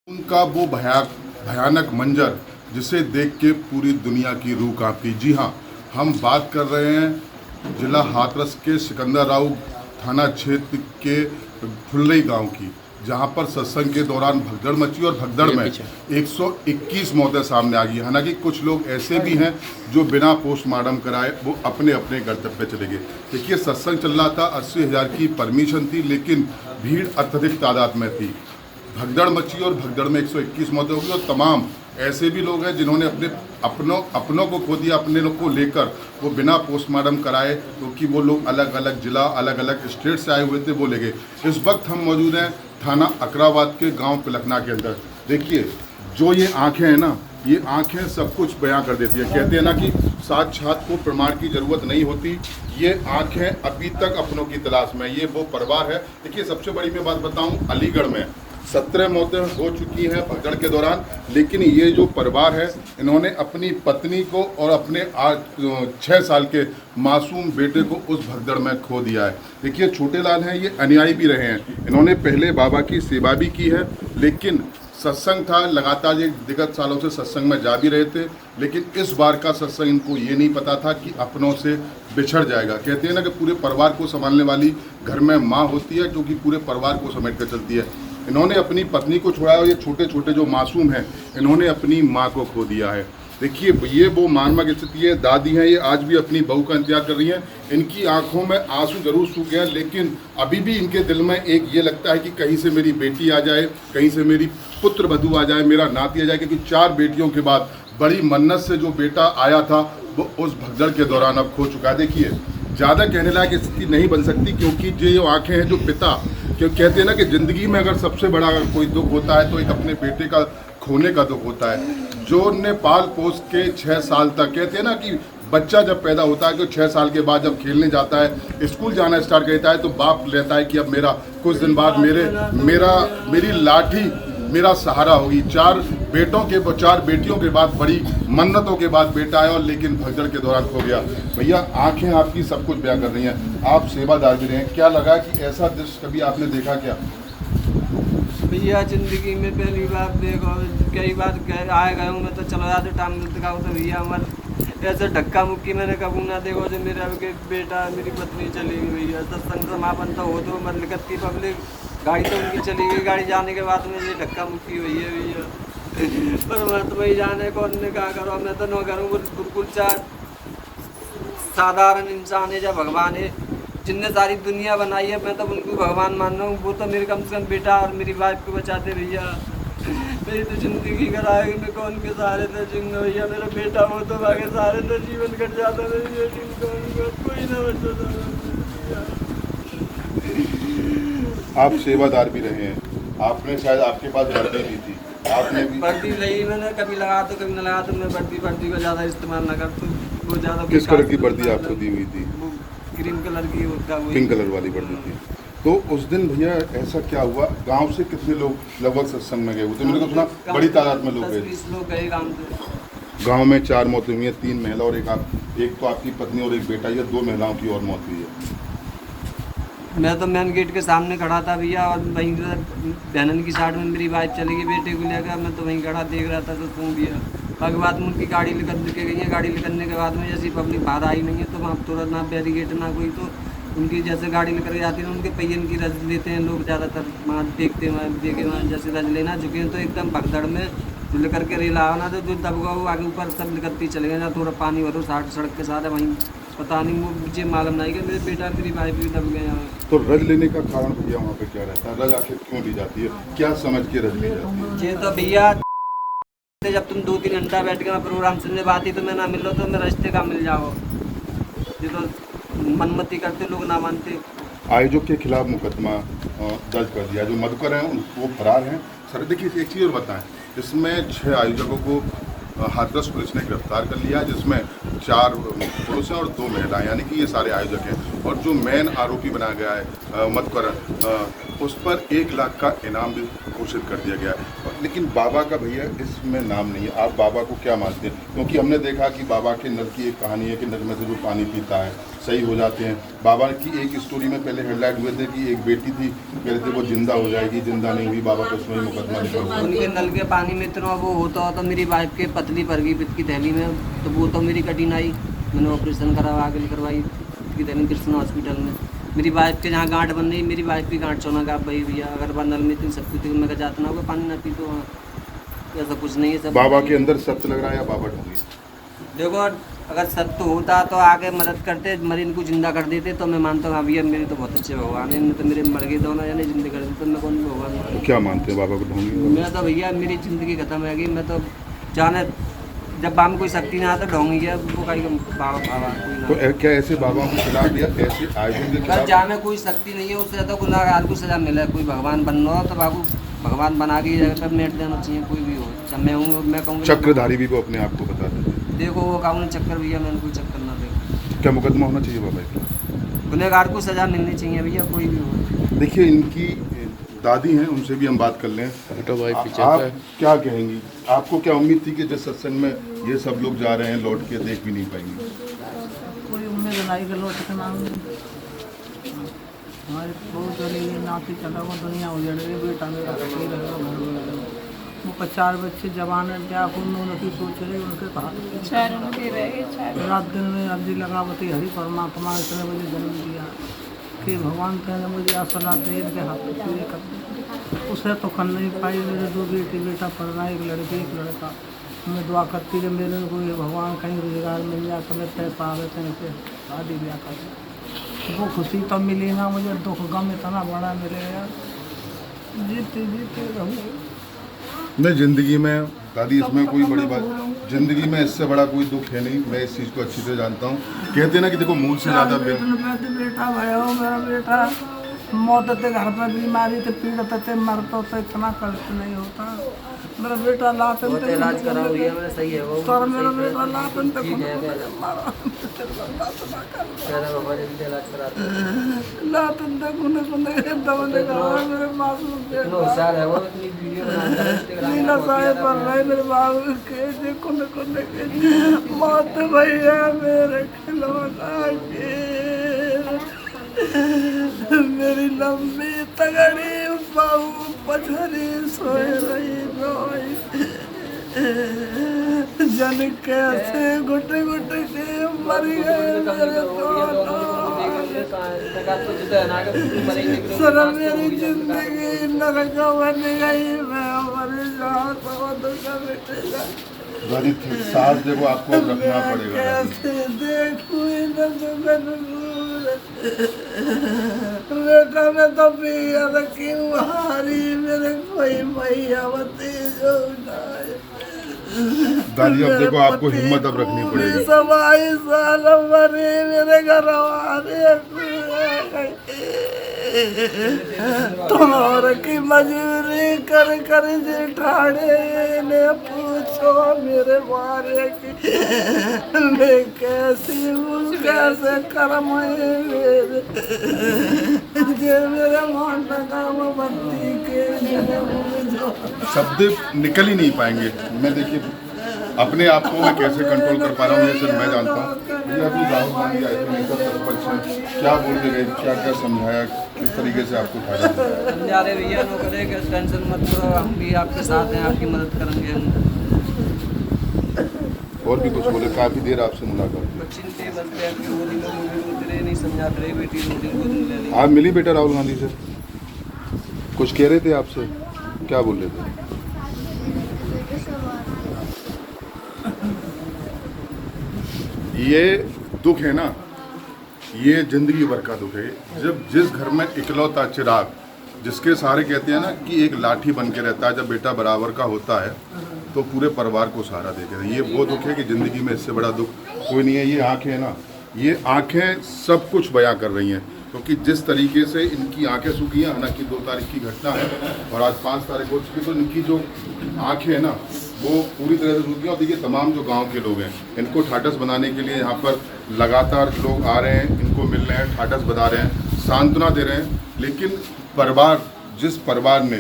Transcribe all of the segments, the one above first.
उनका वो भयानक मंजर जिसे देख के पूरी दुनिया की रूह कांपी। जी हाँ, हम बात कर रहे हैं जिला हाथरस के सिकंदराव थाना क्षेत्र के फुल्लई गांव की, जहां पर सत्संग के दौरान भगदड़ मची और भगदड़ में 121 मौतें सामने आ गई। हालांकि कुछ लोग ऐसे भी हैं जो बिना पोस्टमार्टम कराए वो अपने अपने गंतव्य चले गए। देखिए, सत्संग चल रहा था, 80,000 की परमिशन थी, लेकिन भीड़ अत्यधिक तादाद में थी। भगदड़ मची और भगदड़ में 121 मौतें हो गई। और तमाम ऐसे भी लोग हैं जिन्होंने अपनों को खो दिया। अपने लोग को लेकर वो बिना पोस्टमार्टम कराए, क्योंकि वो लोग अलग अलग जिला अलग अलग स्टेट से आए हुए थे, वो ले गए। इस वक्त हम मौजूद हैं थाना अकराबाद के गांव पिलखना के अंदर। देखिए, जो ये आंखें हैं ना, ये आंखें सब कुछ बयां कर देती है। कहते हैं ना कि साक्षात को प्रमाण की जरूरत नहीं होती। ये आंखें अभी तक अपनों की तलाश में। ये वो परिवार है। देखिए, सबसे बड़ी मैं बात बताऊं, अलीगढ़ में 17 मौतें हो चुकी हैं भगदड़ के दौरान, लेकिन ये जो परिवार है, इन्होंने अपनी पत्नी को और अपने 6 साल के मासूम बेटे को उस भगदड़ में खो दिया है। देखिए, छोटे लाल हैं, ये अनुयायी भी रहे हैं। इन्होंने पहले बाबा की सेवा भी की है, लेकिन सत्संग था लगातार, ये विगत सालों से सत्संग में जा भी रहे थे। लेकिन इस बार का सत्संग इनको ये नहीं पता था कि अपनों से बिछड़ जाएगा। कहते हैं ना कि पूरे परिवार को संभालने वाली घर में माँ होती है, क्योंकि पूरे परिवार को समेट कर चलती है। इन्होंने अपनी पत्नी को छोड़ा और ये छोटे छोटे जो मासूम हैं, इन्होंने अपनी माँ को खो दिया है। देखिए, ये वो मार्मिक स्थिति है। दादी हैं, ये आज भी अपनी बहू का इंतजार कर रही हैं। इनकी आंखों में आंसू जरूर सूख गए, लेकिन अभी भी इनके दिल में एक ये लगता है कि कहीं से मेरी बेटी आ जाए, कहीं से मेरी पुत्र वधू आ जाए, मेरा नाती आ जाए। क्योंकि 4 बेटियों के बाद बड़ी मन्नत से जो बेटा आया था, वो उस भगदड़ के दौरान अब खो चुका है। देखिए, ज़्यादा कहने लायक स्थिति नहीं बन सकती, क्योंकि जो आंखें हैं, जो पिता, क्यों कहते हैं ना कि ज़िंदगी में अगर सबसे बड़ा अगर कोई दुख होता है तो एक अपने बेटे का खोने का दुख होता है। जो ने पाल पोस के 6 साल तक, कहते हैं ना कि बच्चा जब पैदा होता है, कि 6 साल के बाद जब खेलने जाता है, स्कूल जाना स्टार्ट करता है, तो बाप लेता है कि अब मेरा कुछ दिन बाद मेरी लाठी मेरा सहारा होगी। 4 बेटियों के बाद बड़ी मन्नतों के बाद बेटा आया, और लेकिन भगदड़ के दौरान खो गया। भैया, आंखें आपकी सब कुछ बयां कर रही हैं, आप सेवादार भी रहे हैं। क्या लगा कि ऐसा दृश्य कभी आपने देखा क्या? भैया, जिंदगी में पहली बार देखो, कई बार आए गए हूँ मैं, तो चलो यार टाइम मिलता तो भैया हमारे ऐसे धक्का मुक्की मैंने कभी ना देखो। जो मेरा बेटा मेरी पत्नी चली गई भैया, सत्संग समापन तो हो तो मरलिकत की पब्लिक गाड़ी तो उनकी चली गई। गाड़ी जाने के बाद में ये धक्का मुक्की हुई है भैया। पर मैं तो वही जाने कौन ने कहा करो, मैं तो न करूँ। बिल्कुल साधारण इंसान है, जब भगवान है, जिनने सारी दुनिया बनाई है, मैं तो उनको भगवान मान रहा हूँ। वो तो मेरे कम से कम बेटा और मेरी वाइफ को बचाते भैया। मेरी तो जिंदगी कराएगी, मैं कौन के सहारे थे जिंग भैया। मेरा बेटा हो तो बाकी सारे तो जीवन कट जाता था भैया, कोई ना बचता। आप सेवादार भी रहे हैं, आपने शायद आपके पास वर्दी भी थी, आपने भी वर्दी नहीं, मैंने कभी लगा तो कभी न लगा तो मैं वर्दी का ज़्यादा इस्तेमाल ना करता हूँ। वो ज़्यादा किस कलर की वर्दी आपको दी हुई थी? क्रीम कलर की, पिंक कलर वाली वर्दी थी। तो उस दिन भैया ऐसा क्या हुआ, गांव से कितने लोग लगभग सत्संग में गए हुए थे? मैंने तो सुना बड़ी तादाद में लोग गए। 20 लोग गए गाँव से। गांव में 4 मौतें हुई हैं, 3 महिला और एक तो आपकी पत्नी और एक बेटा, ये 2 महिलाओं की और मौत हुई है। मैं तो मेन गेट के सामने खड़ा था भैया, और वहीं बहनन की साइड में मेरी वाइफ चली गई बेटे को लेकर। मैं तो वहीं खड़ा देख रहा था, तो सुन गया। बाकी बाद में उनकी गाड़ी निकल के गई है। गाड़ी निकलने के बाद में जैसी पब्लिक बाहर आई नहीं है, तो वहाँ तुरंत ना बैरिकेड ना कोई, तो उनकी जैसे गाड़ी निकल जाती है, उनके पहियन की रज लेते हैं लोग ज़्यादातर। वहाँ देखते हैं, देखे वहाँ जैसे रज लेना झुके हैं, तो एकदम भगदड़ में जो करके रेल आना, तो जो दबगा वो आगे ऊपर सब निकलती चले गए। थोड़ा पानी भरो सड़क के साथ वहीं, पता नहीं वो मुझे मालूम नहीं कि मेरे बेटा मेरी वाइफ भी दब गए यहाँ। तो रज लेने का कारण भैया वहाँ पे क्या रहता है? रज आखिर क्यों ली जाती है, क्या समझ के रज ली जाती है? ये तो भैया, जब तुम 2-3 घंटा बैठ के प्रोग्राम सुनने बात ही तो मैं ना मिलो तो मैं रास्ते का मिल जाओ। ये तो मनमती करते लोग, ना मानते। आयोजक के खिलाफ मुकदमा दर्ज कर दिया। जो मधुकर हैं वो फरार हैं। सर देखिए, एक चीज़ और बताएं, इसमें 6 आयोजकों को हाथरस पुलिस ने गिरफ्तार कर लिया, जिसमें 4 पुरुष हैं और 2 महिलाएं, यानी कि ये सारे आयोजक हैं। और जो मेन आरोपी बनाया गया है मधुकर, उस पर 1 लाख का इनाम भी घोषित कर दिया गया है। लेकिन बाबा का भैया इसमें नाम नहीं है, आप बाबा को क्या मानते हैं? क्योंकि हमने देखा कि बाबा के नल की एक कहानी है कि नल में से जो पानी पीता है सही हो जाते हैं। बाबा की एक स्टोरी में पहले हेडलाइट हुए थे कि एक बेटी थी, कह रहे थे वो जिंदा हो जाएगी, जिंदा नहीं हुई, बाबा को उसमें मुकदमा लिखा हुआ। उनके नल के पानी में इतना वो होता तो मेरी वाइफ के पतली पड़ गई पित्त की थैली में, तो वो तो मेरी कठिनाई, मैंने ऑपरेशन करवा के करवाई पित्त की थैली कृष्ण हॉस्पिटल में। मेरी वाइफ के जहाँ गांठ बन रही, मेरी वाइफ की गांठ चौना का भाई भैया, अगर वह नल में इतनी सब कुछ मैं का जाता ना होगा पानी ना पी तो ऐसा कुछ नहीं है। सब बाबा के अंदर सत्य लग रहा है या बाबा ढोंगी? देखो अगर सत्य होता तो आके मदद करते, मरीज को जिंदा कर देते, तो मैं मानता हूँ हाँ भैया मेरे तो बहुत अच्छे भगवान है, इनने तो मेरे मर गए दोनों या नहीं जिंदे कर देते, तो मैं कौन भगवान मानूं? क्या मानते हैं बाबा को ढोंगी? मैं तो भैया मेरी ज़िंदगी खत्म है गई, मैं तो जाने जब बाम कोई शक्ति ना आता ढोंगी है वो कहीं बाबा बाबा तो क्या ऐसे बाबा के खिलाफ या ऐसे आयोजन के अगर खिलाफ? जहाँ में कोई शक्ति नहीं है उससे ज़्यादा गुनाहगार को सज़ा मिले। कोई भगवान बन रहा हो तो बाबू भगवान बना के जगह पर मेट देना चाहिए, कोई भी हो। जब मैं हूँ मैं कहूँगा चक्रधारी भी वो अपने आप को बताते थे। देखो वो कानून चक्कर भैया, मैंने कोई चक्कर ना देखो। क्या मुकदमा होना चाहिए बाबा के? गुनहगार को सज़ा मिलनी चाहिए भैया, कोई भी हो। देखिए इनकी दादी हैं, उनसे भी हम बात कर लें। आप क्या कहेंगी? आपको क्या उम्मीद थी कि जिस सत्संग में ये सब लोग जा रहे हैं लौट के देख भी नहीं पाएंगे? कोई उम्मीद नहीं कि लौट के ना हमारे बहुत नाती चला वो दुनिया उजड़ गई, बेटा मेरा सही रहेगा। वो 4 बच्चे जवान है, क्या उन्होंने की सोच रहे उनके कहा रात दिन में अर्जी लगावती हरि परमात्मा इतने बजे जन्म दिया कि भगवान कहने मुझे असला दे के हाथ पूरे कर दे। उसे तो कर नहीं पाई। मेरे 2 बेटा पढ़ रहा है, एक लड़की एक लड़का। मैं दुआ करती रही मेरे को ये भगवान कहीं रोजगार मिल जाए, कभी पैसा आवे कहीं से शादी ब्याह कर। वो खुशी तो मिली ना मुझे, दुख गम इतना बड़ा मिलेगा, जीते जीते रहूँ। नहीं ज़िंदगी में दादी इसमें कोई बड़ी बात, ज़िंदगी में इससे बड़ा कोई दुख है नहीं। मैं इस चीज़ को अच्छी तरह जानता हूँ। कहते हैं ना कि देखो मूल से ज़्यादा बेटा भयो मेरा बेटा मौत थे, घर पर बीमारी थे, पीड़ित थे, मरता तो इतना कष्ट नहीं होता। मेरा बेटा लातन बहुत इलाज करा भैया मैंने, सही है वो। और मेरा बेटा लातन तक इलाज कराते लातन तक उन्हें दवा लगा मेरे मासूम बेटा होशियार है वो, इतनी वीडियो बनाता है लीला साहेब पर रहे मेरे बाबू के देखो के मौत भैया मेरे खिलौना के मेरी लंबी तगड़ी बाबू पछरी सोए रही रोई जन कैसे घुट घुट के मर गए मेरे सर मेरी जिंदगी नरक बन गई, मैं मर जाता बेटेगा। सास देखो आपको अब रखना पड़ेगा। कैसे देखूं बेटा मैं तो पिया रखी हूँ हारी, मेरे कोई मैयावती जो दादी अब देखो आपको हिम्मत अब रखनी पड़ेगी। 22 साल मरे मेरे घर वाले तुम्हारे की मजूरी कर कर जेठाड़े ने पूछो मेरे बारे की मैं कैसी हूँ, कैसे कर्म है मेरे जे मेरे मान काम बत्ती के शब्द निकल ही नहीं पाएंगे। मैं देखिए अपने आप को मैं कैसे कंट्रोल कर पा रहा हूँ ये सिर्फ मैं जानता हूँ। भैया अभी राहुल गांधी आए थे, नेता सरपंच हैं, क्या बोल के गए, क्या क्या समझाया, किस तरीके से आपको उठाया? समझा रहे भैया नो करे कि टेंशन मत करो, हम भी आपके साथ हैं, आपकी मदद करेंगे हम। और भी कुछ बोले? काफ़ी देर आपसे मुलाकात बच्ची ने बस बैठ के गोदी में रोते रहे, नहीं समझाते रहे, बेटी रोटी गोदी में ले ली। आप मिली बेटा राहुल गांधी से? कुछ कह रहे थे आपसे? क्या बोल रहे थे? ये दुख है ना, ये जिंदगी भर का दुख है। जब जिस घर में इकलौता चिराग जिसके सहारे कहते हैं ना कि एक लाठी बन के रहता है, जब बेटा बराबर का होता है तो पूरे परिवार को सहारा देते हैं। ये वो दुख है कि ज़िंदगी में इससे बड़ा दुख कोई नहीं है। ये आँखें है ना, ये आँखें सब कुछ बयां कर रही हैं, क्योंकि जिस तरीके से इनकी आंखें सूखी हैं, हालांकि 2 तारीख की घटना है और आज 5 तारीख हो चुकी, तो इनकी जो आंखें हैं ना वो पूरी तरह से सूखी हैं। और देखिए तमाम जो गांव के लोग हैं इनको ठाठस बनाने के लिए यहाँ पर लगातार लोग आ रहे हैं, इनको मिल रहे हैं, ठाठस बना रहे हैं, सांत्वना दे रहे हैं। लेकिन परिवार, जिस परिवार ने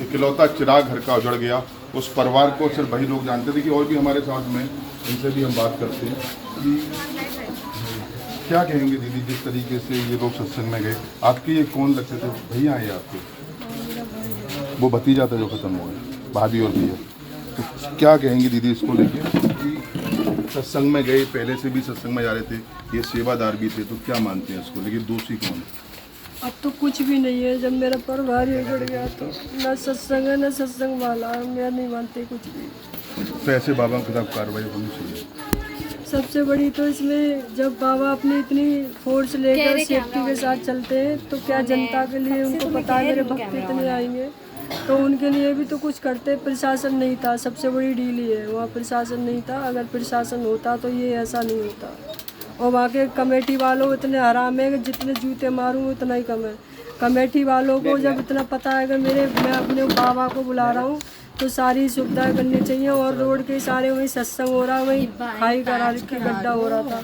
एक इकलौता चिराग घर का उजड़ गया। उस परिवार को सिर्फ वही लोग जानते थे कि और भी हमारे साथ में, इनसे भी हम बात करते हैं कि क्या कहेंगे दीदी, जिस तरीके से ये लोग सत्संग में गए, आपके ये कौन लगते थे? भैया आए आपके? वो भतीजा था जो खत्म हुआ है, भाभी और भैया। तो क्या कहेंगे दीदी इसको लेके कि सत्संग में गए, पहले से भी सत्संग में जा रहे थे, ये सेवादार भी थे, तो क्या मानते हैं इसको लेकिन दोषी कौन है? अब तो कुछ भी नहीं है। जब मेरा परिवार ही उजड़ गया तो ना सत्संग है ना सत्संग वाला, मैं नहीं मानती कुछ भी। तो ऐसे बाबा के खिलाफ कार्रवाई होनी चाहिए। सबसे बड़ी तो इसमें जब बाबा अपनी इतनी फोर्स लेकर सेफ्टी के साथ चलते हैं तो क्या जनता के लिए उनको पता है मेरे भक्त इतने आएंगे, तो उनके लिए भी तो कुछ करते। प्रशासन नहीं था, सबसे बड़ी डील ही है, वहाँ प्रशासन नहीं था। अगर प्रशासन होता तो ये ऐसा नहीं होता। और वहाँ के कमेटी वालों इतने हराम है कि जितने जूते मारूँ उतना ही कम है। कमेटी वालों को जब इतना पता है कि मैं अपने बाबा को बुला रहा हूँ तो सारी सुविधाएं करनी चाहिए। और रोड के सारे वहीं सत्संग हो रहा, वहीं खाई करा रखी, गड्ढा हो रहा था,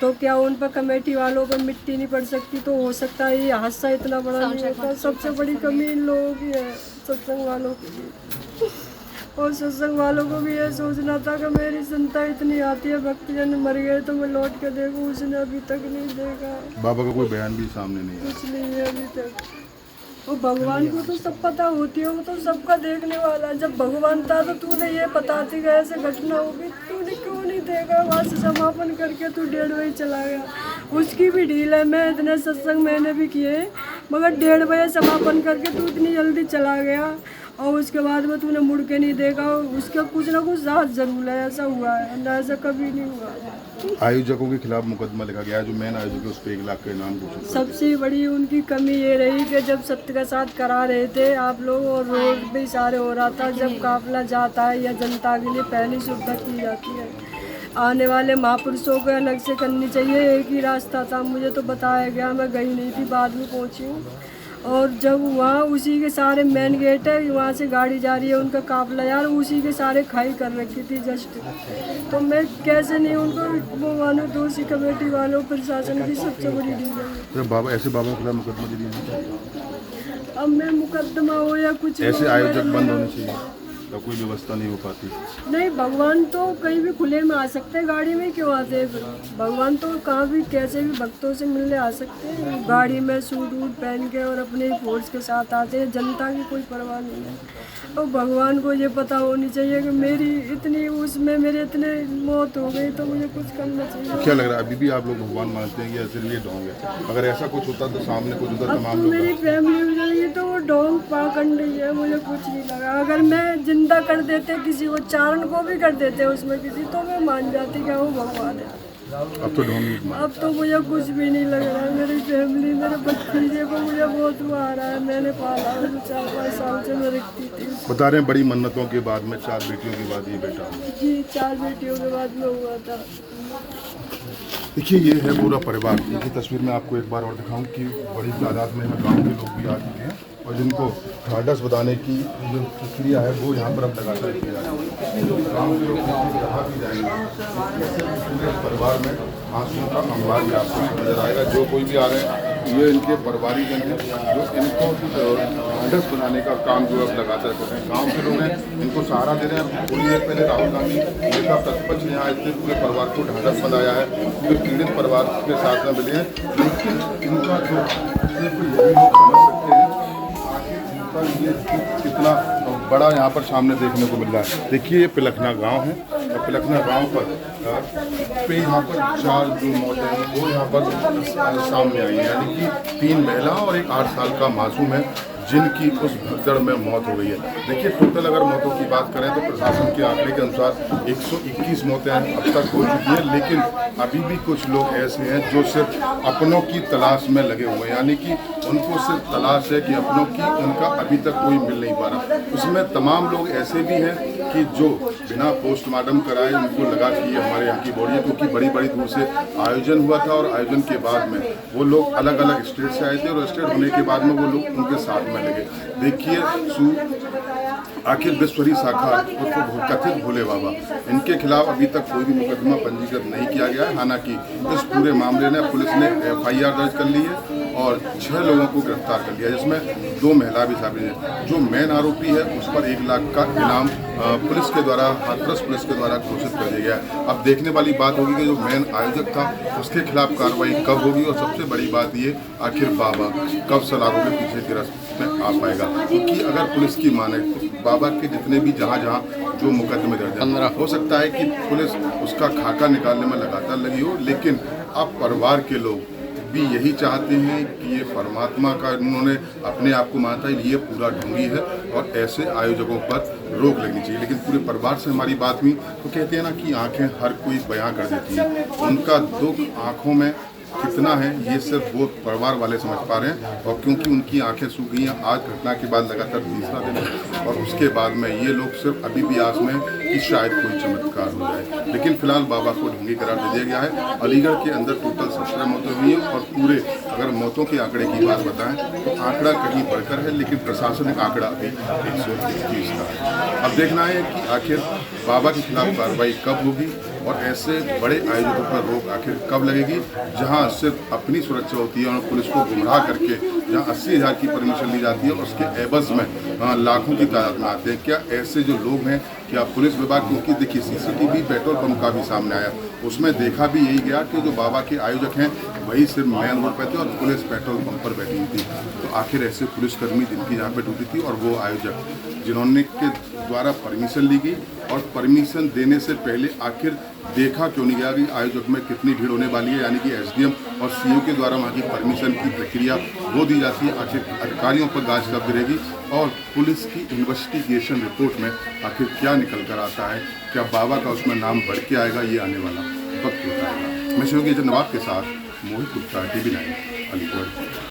तो क्या उन पर कमेटी वालों पर मिट्टी नहीं पड़ सकती? तो हो सकता है ये हादसा इतना बड़ा नहीं होता। सबसे बड़ी कमी इन लोगों की है, सत्संग वालों की। और सत्संग वालों को भी ये सोचना था कि मेरी संता इतनी आती है, भक्तजन मर गए तो मैं लौट के देखूं, उसने अभी तक नहीं देखा। बाबा का कोई बयान भी सामने नहीं आया, कुछ नहीं है अभी तक। और भगवान को तो सब पता होती है, वो तो सबका देखने वाला है। जब भगवान था तो तूने ये बताती गया ऐसे घटना होगी, तूने क्यों नहीं देखा? वहाँ से समापन करके तू 1:30 बजे चला गया। उसकी भी डील है, मैं इतने सत्संग मैंने भी किए, मगर 1:30 बजे समापन करके तू इतनी जल्दी चला गया और उसके बाद में तूने मुड़ के नहीं देखा। उसका कुछ ना कुछ साथ जरूर है, ऐसा हुआ है ना, ऐसा कभी नहीं हुआ। आयोजकों के खिलाफ मुकदमा लिखा गया है, जो मेन आयोजक है उस पर 1 लाख का इनाम घोषित। सबसे बड़ी उनकी कमी ये रही कि जब सत्य का साथ करा रहे थे आप लोग और रोड भी सारे हो रहा था, जब काफिला जाता है या जनता के लिए पहली सुविधा की जाती है। आने वाले महापुरुषों को अलग से करनी चाहिए। एक ही रास्ता था, मुझे तो बताया गया, मैं गई नहीं थी, बाद में पहुंची हूँ। और जब वहाँ उसी के सारे मेन गेट है, वहाँ से गाड़ी जा रही है उनका काफिला यार, उसी के सारे खाई कर रखी थी जस्ट। तो मैं कैसे नहीं उनको वो मानो, दोषी कमेटी वालों, प्रशासन की सबसे बड़ी डील है। तो बाबा, ऐसे बाबा के खिलाफ मुकदमा दिए, अब मैं मुकदमा हो या कुछ ऐसे हो, आयोजक मेरे बंद लिए- होने चाहिए, तो कोई व्यवस्था नहीं हो पाती। नहीं, भगवान तो कहीं भी खुले में आ सकते हैं, गाड़ी में क्यों आते हैं फिर? भगवान तो कहाँ भी कैसे भी भक्तों से मिलने आ सकते हैं, गाड़ी में सूट वूट पहन के और अपने फोर्स के साथ आते हैं। जनता की कोई परवाह नहीं है। और भगवान को ये पता होनी चाहिए कि मेरी इतनी उसमें मेरे इतने मौत हो गई, तो मुझे कुछ करना चाहिए। क्या लग रहा है अभी भी आप लोग भगवान मानते हैं कि ऐसे लिए ढोंगे? अगर ऐसा कुछ होता तो सामने कुछ होता, अब तमाम तो लोग मेरी फैमिली हो जाएगी तो वो ढोंग पाखंड ही है, मुझे कुछ नहीं लगा। अगर मैं जिंदा कर देते किसी को, चारण को भी कर देते उसमें किसी, तो मैं मान जाती कि वो भगवान है। अब तो ढोंग। अब तो मुझे कुछ भी नहीं लग रहा है। मेरी फैमिली, मेरे भतीजे को मुझे बहुत रुआ आ रहा है। मैंने पाला, 4-5 साल से मैं रखती थी। बता रहे हैं बड़ी मन्नतों के बाद में 4 बेटियों के बाद ये बेटा हुआ। जी, 4 बेटियों के बाद में हुआ था। देखिए ये है पूरा परिवार। ये तस्वीर मैं आपको एक बार और दिखाऊं कि बड़ी तादाद में यहाँ गाँव के लोग भी आ चुके हैं और जिनको ढाढ़स बधाने की जो प्रक्रिया है वो यहाँ पर अब लगातार किया जा रहा है। गाँव के लोग जहाँ भी जाएंगे पूरे परिवार में आंसुओं का अंबार भी आपको नजर आएगा। जो कोई भी आ रहे हैं ये इनके परिवारीजन हैं जो इनको ढाढ़स बनाने का काम जो अब लगातार कर रहे हैं। गाँव के लोग हैं, इनको सहारा दे रहे हैं। थोड़ी देर पहले राहुल गांधी नेता प्रतिपक्ष ने यहाँ स्थित पूरे परिवार को ढाढ़स बनाया है, जो पीड़ित परिवार के साथ में मिले हैं। लेकिन इनका जो सिर्फ यही लोग समझ सकते हैं आखिर ये कितना बड़ा यहाँ पर सामने देखने को मिल रहा है। देखिए ये पिलखना गांव है और पिलखना गांव पर यहाँ पर 4 जो मौतें हैं वो यहाँ पर सामने आई है, यानी कि 3 महिला और एक 8 साल का मासूम है जिनकी उस भगदड़ में मौत हो गई है। देखिए टोटल अगर मौतों की बात करें तो प्रशासन के आंकड़े के अनुसार 121 मौतें अब तक हो चुकी हैं, लेकिन अभी भी कुछ लोग ऐसे हैं जो सिर्फ अपनों की तलाश में लगे हुए हैं, यानी कि उनको सिर्फ तलाश है कि अपनों की, उनका अभी तक कोई मिल नहीं पा रहा। उसमें तमाम लोग ऐसे भी हैं कि जो बिना पोस्टमार्टम कराए उनको लगा कि ये हमारे यहाँ की बॉडी है, क्योंकि बड़ी बड़ी दूर से आयोजन हुआ था और आयोजन के बाद में वो लोग अलग अलग स्टेट से आए थे और स्टेट होने के बाद में वो लोग उनके साथ में लगे। देखिए आखिर विश्वरी शाखा उर्फ कथित भोले बाबा, इनके खिलाफ अभी तक कोई भी मुकदमा पंजीकृत नहीं किया गया है। हालांकि इस पूरे मामले में पुलिस ने FIR दर्ज कर ली है और 6 लोगों को गिरफ्तार कर लिया, जिसमें 2 महिला भी शामिल हैं। जो मेन आरोपी है उस पर 1 लाख का इनाम पुलिस के द्वारा, हाथरस पुलिस के द्वारा घोषित कर दिया गया। अब देखने वाली बात होगी कि जो मेन आयोजक था उसके खिलाफ कार्रवाई कब होगी, और सबसे बड़ी बात ये आखिर बाबा कब सलाखों के पीछे गिरफ्त में आ पाएगा। क्योंकि अगर पुलिस की माने तो बाबा के जितने भी जहाँ जो मुकदमे दर्ज हैं, हो सकता है कि पुलिस उसका खाका निकालने में लगातार लगी हो, लेकिन अब परिवार के लोग भी यही चाहते हैं कि ये परमात्मा का उन्होंने अपने आप को मानता है, ये पूरा ढोंगी है और ऐसे आयोजकों पर रोक लगनी चाहिए। लेकिन पूरे परिवार से हमारी बात हुई तो कहते हैं ना कि आंखें हर कोई बयां कर देती है, उनका दुख आंखों में कितना है ये सिर्फ वो परिवार वाले समझ पा रहे हैं। और क्योंकि उनकी आंखें सूख गई हैं, आज घटना के बाद लगातार 3रा दिन है और उसके बाद में ये लोग सिर्फ अभी भी आस में कि शायद कोई चमत्कार हो जाए। लेकिन फिलहाल बाबा को ढोंगी करार दे दिया गया है। अलीगढ़ के अंदर टोटल 17 मौतें हुई हैं और पूरे अगर मौतों के आंकड़े की बात बताएं तो आंकड़ा कहीं बढ़कर है, लेकिन प्रशासनिक आंकड़ा अभी 121 का है। अब देखना है कि आखिर बाबा के खिलाफ कार्रवाई कब होगी और ऐसे बड़े आयोजकों पर रोक आखिर कब लगेगी, जहां सिर्फ अपनी सुरक्षा होती है और पुलिस को गुमराह करके जहां 80,000 की परमिशन ली जाती है और उसके एवज में लाखों की तादाद में आते हैं। क्या ऐसे जो लोग हैं, क्या पुलिस विभाग, क्योंकि देखिए CCTV पेट्रोल पंप का भी सामने आया, उसमें देखा भी यही गया कि जो बाबा के आयोजक हैं वही सिर्फ मेन रोड पर थे और पुलिस पेट्रोल पंप पर बैठी हुई थी। तो आखिर ऐसे पुलिसकर्मी जिनकी जहाँ पे ड्यूटी थी और वो आयोजक जिन्होंने के द्वारा परमिशन ली गई और परमिशन देने से पहले आखिर देखा क्यों नहीं गया कि आयोजक में कितनी भीड़ होने वाली है, यानी कि SDM और CO के द्वारा वहाँ की परमिशन की प्रक्रिया वो दी जाती है। आखिर अधिकारियों पर गाज कब गिरेगी और पुलिस की इन्वेस्टिगेशन रिपोर्ट में आखिर क्या निकल कर आता है, क्या बाबा का उसमें नाम बढ़ के आएगा, ये आने वाला वक्त बताएगा। मैं शिवकी नवाब के साथ मोहित गुप्ता, TV9 अलीगढ़।